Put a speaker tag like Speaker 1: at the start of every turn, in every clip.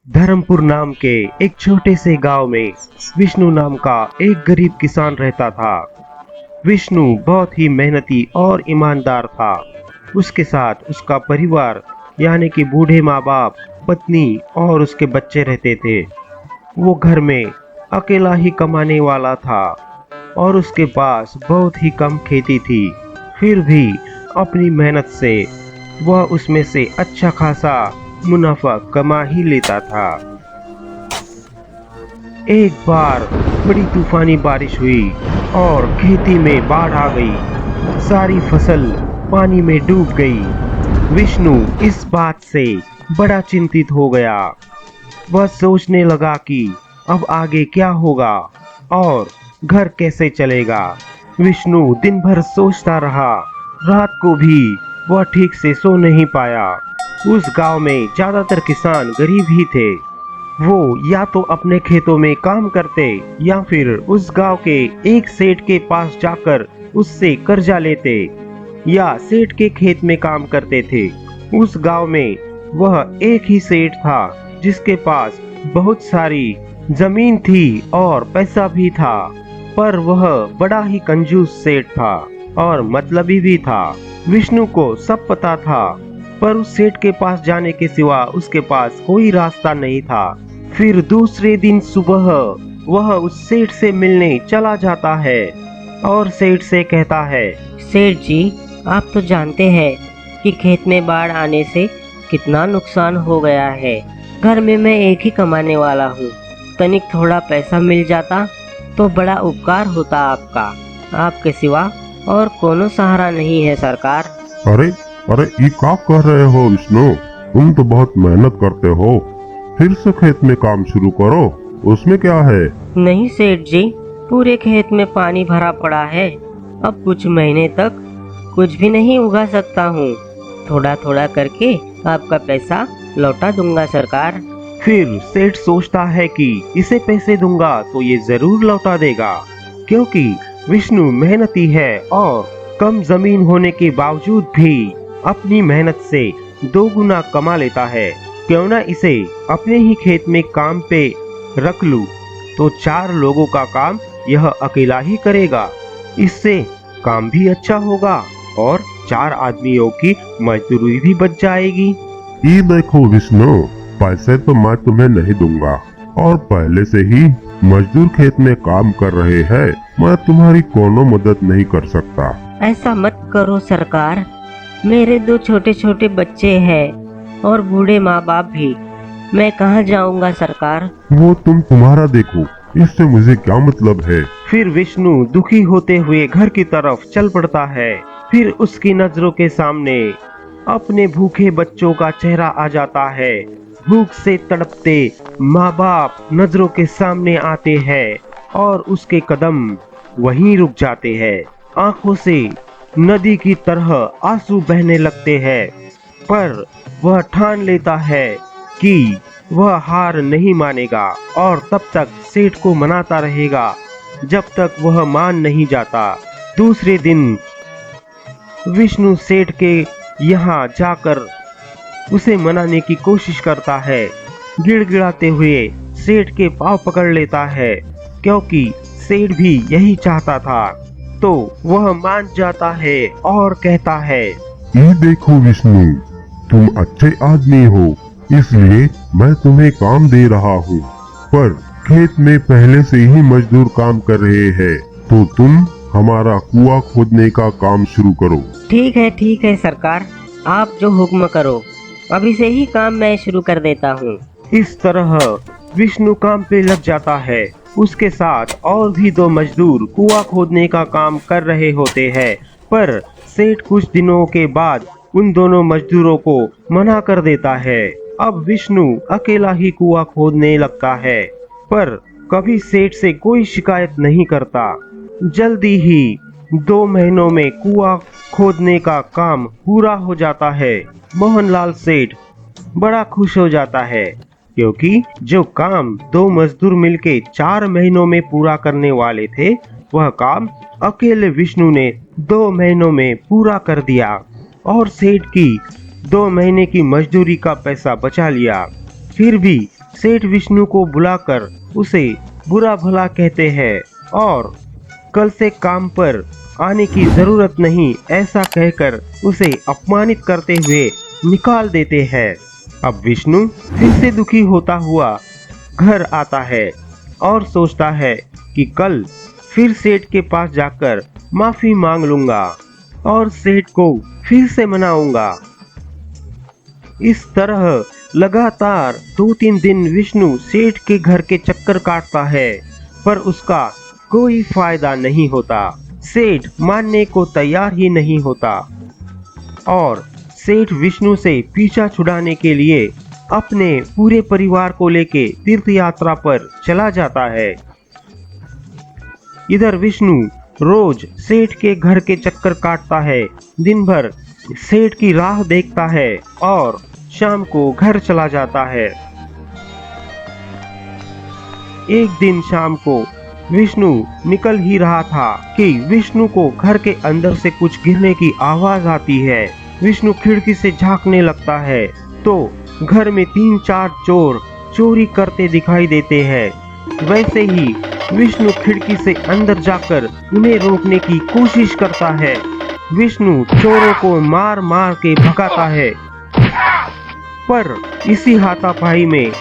Speaker 1: धर्मपुर नाम के एक छोटे से गांव में विष्णु नाम का एक गरीब किसान रहता था। विष्णु बहुत ही मेहनती और ईमानदार था। उसके साथ उसका परिवार यानी कि बूढ़े माँ बाप, पत्नी और उसके बच्चे रहते थे। वो घर में अकेला ही कमाने वाला था और उसके पास बहुत ही कम खेती थी। फिर भी अपनी मेहनत से वह उसमें से अच्छा खासा मुनाफा कमा ही लेता था। एक बार बड़ी तूफानी बारिश हुई और खेती में बाढ़ आ गई। सारी फसल पानी में डूब गई। विष्णु इस बात से बड़ा चिंतित हो गया। वह सोचने लगा कि अब आगे क्या होगा और घर कैसे चलेगा। विष्णु दिन भर सोचता रहा। रात को भी वह ठीक से सो नहीं पाया। उस गांव में ज्यादातर किसान गरीब ही थे। वो या तो अपने खेतों में काम करते या फिर उस गांव के एक सेठ के पास जाकर उससे कर्जा लेते या सेठ के खेत में काम करते थे। उस गांव में वह एक ही सेठ था जिसके पास बहुत सारी जमीन थी और पैसा भी था, पर वह बड़ा ही कंजूस सेठ था और मतलबी भी था। विष्णु को सब पता था, पर उस सेठ के पास जाने के सिवा उसके पास कोई रास्ता नहीं था। फिर दूसरे दिन सुबह वह उस सेठ से मिलने चला जाता है और सेठ से कहता है,
Speaker 2: सेठ जी, आप तो जानते हैं कि खेत में बाढ़ आने से कितना नुकसान हो गया है। घर में मैं एक ही कमाने वाला हूँ। तनिक थोड़ा पैसा मिल जाता तो बड़ा उपकार होता आपका। आपके सिवा और कोनो सहारा नहीं है सरकार।
Speaker 3: अरे अरे ये क्या कर रहे हो विष्णु? तुम तो बहुत मेहनत करते हो। फिर से खेत में काम शुरू करो, उसमें क्या है?
Speaker 2: नहीं सेठ जी, पूरे खेत में पानी भरा पड़ा है। अब कुछ महीने तक कुछ भी नहीं उगा सकता हूँ। थोड़ा थोड़ा करके आपका पैसा लौटा दूंगा सरकार।
Speaker 1: फिर सेठ सोचता है कि इसे पैसे दूंगा तो ये जरूर लौटा देगा, क्योंकि विष्णु मेहनती है और कम जमीन होने के बावजूद भी अपनी मेहनत से 2 गुना कमा लेता है। क्यों ना इसे अपने ही खेत में काम पे रख लूं, तो 4 लोगों का काम यह अकेला ही करेगा। इससे काम भी अच्छा होगा और 4 आदमियों की मजदूरी भी बच जाएगी।
Speaker 3: ये देखो विष्णु, पैसे तो मैं तुम्हें नहीं दूंगा और पहले से ही मजदूर खेत में काम कर रहे हैं। मैं तुम्हारी कोनो मदद नहीं कर सकता।
Speaker 2: ऐसा मत करो सरकार। मेरे 2 छोटे छोटे बच्चे हैं और बूढ़े माँ बाप भी। मैं कहाँ जाऊँगा सरकार।
Speaker 3: वो तुम्हारा देखो, इससे मुझे क्या मतलब है?
Speaker 1: फिर विष्णु दुखी होते हुए घर की तरफ चल पड़ता है। फिर उसकी नजरों के सामने अपने भूखे बच्चों का चेहरा आ जाता है। भूख से तड़पते माँ बाप नजरों के सामने आते हैं और उसके कदम वहीं रुक जाते हैं। आंखों से नदी की तरह आंसू बहने लगते हैं, पर वह ठान लेता है कि वह हार नहीं मानेगा और तब तक सेठ को मनाता रहेगा जब तक वह मान नहीं जाता। दूसरे दिन विष्णु सेठ के यहाँ जाकर उसे मनाने की कोशिश करता है। गिड़गिड़ाते हुए सेठ के पांव पकड़ लेता है, क्योंकि सेठ भी यही चाहता था। तो वह मान जाता है और कहता है,
Speaker 3: ये देखो विष्णु, तुम अच्छे आदमी हो, इसलिए मैं तुम्हें काम दे रहा हूँ। पर खेत में पहले से ही मजदूर काम कर रहे हैं, तो तुम हमारा कुआं खोदने का काम शुरू करो।
Speaker 2: ठीक है सरकार, आप जो हुक्म करो। अभी से ही काम मैं शुरू कर देता हूँ।
Speaker 1: इस तरह विष्णु काम पे लग जाता है। उसके साथ और भी 2 मजदूर कुआं खोदने का काम कर रहे होते हैं, पर सेठ कुछ दिनों के बाद उन दोनों मजदूरों को मना कर देता है। अब विष्णु अकेला ही कुआं खोदने लगता है, पर कभी सेठ से कोई शिकायत नहीं करता। जल्दी ही 2 महीनों में कुआं खोदने का काम पूरा हो जाता है। मोहनलाल सेठ बड़ा खुश हो जाता है, क्योंकि जो काम 2 मजदूर मिलके 4 महीनों में पूरा करने वाले थे, वह काम अकेले विष्णु ने 2 महीनों में पूरा कर दिया और सेठ की 2 महीने की मजदूरी का पैसा बचा लिया। फिर भी सेठ विष्णु को बुलाकर उसे बुरा भला कहते हैं और कल से काम पर आने की जरूरत नहीं ऐसा कहकर उसे अपमानित करते हुए निकाल देते हैं। अब विष्णु फिर से दुखी होता हुआ घर आता है और सोचता है कि कल फिर सेठ के पास जाकर माफी मांग लूंगा और सेठ को फिर से मनाऊंगा। इस तरह लगातार 2-3 दिन विष्णु सेठ के घर के चक्कर काटता है, पर उसका कोई फायदा नहीं होता। सेठ मानने को तैयार ही नहीं होता और सेठ विष्णु से पीछा छुड़ाने के लिए अपने पूरे परिवार को लेके तीर्थ यात्रा पर चला जाता है। इधर विष्णु रोज सेठ के घर के चक्कर काटता है, दिन भर सेठ की राह देखता है और शाम को घर चला जाता है। एक दिन शाम को विष्णु निकल ही रहा था कि विष्णु को घर के अंदर से कुछ गिरने की आवाज आती है। विष्णु खिड़की से झांकने लगता है तो घर में 3-4 चोर चोरी करते दिखाई देते हैं। वैसे ही विष्णु खिड़की से अंदर जाकर उन्हें रोकने की कोशिश करता है। विष्णु चोरों को मार मार के भगाता है, पर इसी हाथापाई में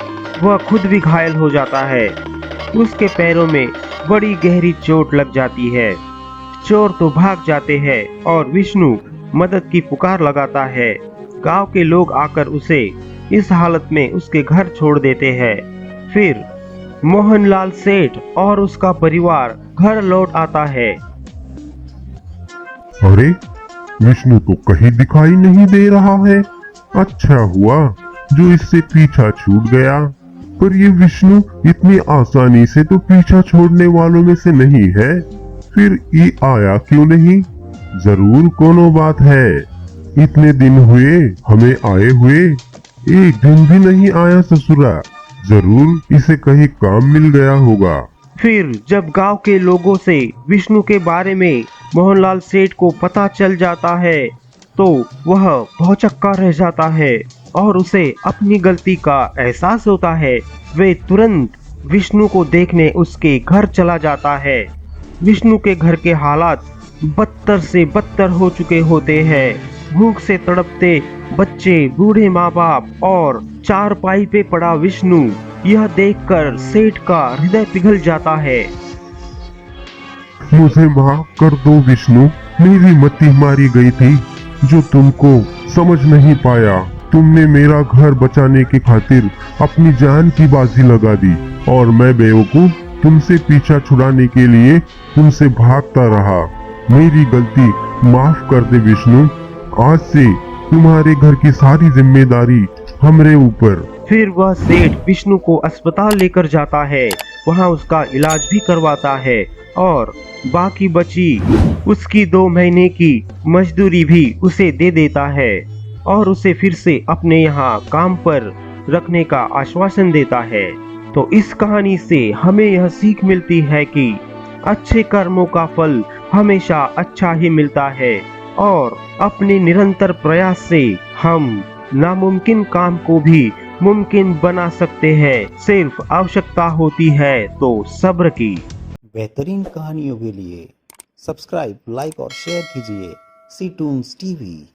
Speaker 1: वह खुद भी घायल हो जाता है। उसके पैरों में बड़ी गहरी चोट लग जाती है। चोर तो भाग जाते हैं और विष्णु मदद की पुकार लगाता है। गांव के लोग आकर उसे इस हालत में उसके घर छोड़ देते हैं। फिर मोहनलाल सेठ और उसका परिवार घर लौट आता है।
Speaker 3: अरे विष्णु तो कहीं दिखाई नहीं दे रहा है। अच्छा हुआ जो इससे पीछा छूट गया। पर ये विष्णु इतनी आसानी से तो पीछा छोड़ने वालों में से नहीं है। फिर ये आया क्यों नहीं? जरूर कोनो बात है। इतने दिन हुए हमें आए हुए, एक दिन भी नहीं आया ससुरा। जरूर इसे कहीं काम मिल गया होगा।
Speaker 1: फिर जब गांव के लोगों से विष्णु के बारे में मोहनलाल सेठ को पता चल जाता है तो वह भौचक्का रह जाता है और उसे अपनी गलती का एहसास होता है। वे तुरंत विष्णु को देखने उसके घर चला जाता है। विष्णु के घर के हालात बदतर से बदतर हो चुके होते हैं। भूख से तड़पते बच्चे, बूढ़े माँ बाप और चारपाई पे पड़ा विष्णु, यह देखकर सेठ का हृदय पिघल जाता है।
Speaker 3: मुझे माफ कर दो विष्णु, मेरी मति मारी गई थी जो तुमको समझ नहीं पाया। तुमने मेरा घर बचाने की खातिर अपनी जान की बाजी लगा दी और मैं बेवकूफ तुमसे पीछा छुड़ाने के लिए तुमसे भागता रहा। मेरी गलती माफ कर दे विष्णु। आज से तुम्हारे घर की सारी जिम्मेदारी हमरे ऊपर।
Speaker 1: फिर वह सेठ विष्णु को अस्पताल लेकर जाता है, वहाँ उसका इलाज भी करवाता है और बाकी बची उसकी 2 महीने की मजदूरी भी उसे दे देता है और उसे फिर से अपने यहाँ काम पर रखने का आश्वासन देता है। तो इस कहानी से हमें यह सीख मिलती है कि अच्छे कर्मों का फल हमेशा अच्छा ही मिलता है और अपने निरंतर प्रयास से हम नामुमकिन काम को भी मुमकिन बना सकते हैं। सिर्फ आवश्यकता होती है तो सब्र की।
Speaker 4: बेहतरीन कहानियों के लिए सब्सक्राइब, लाइक और शेयर कीजिए सी टून्स टीवी।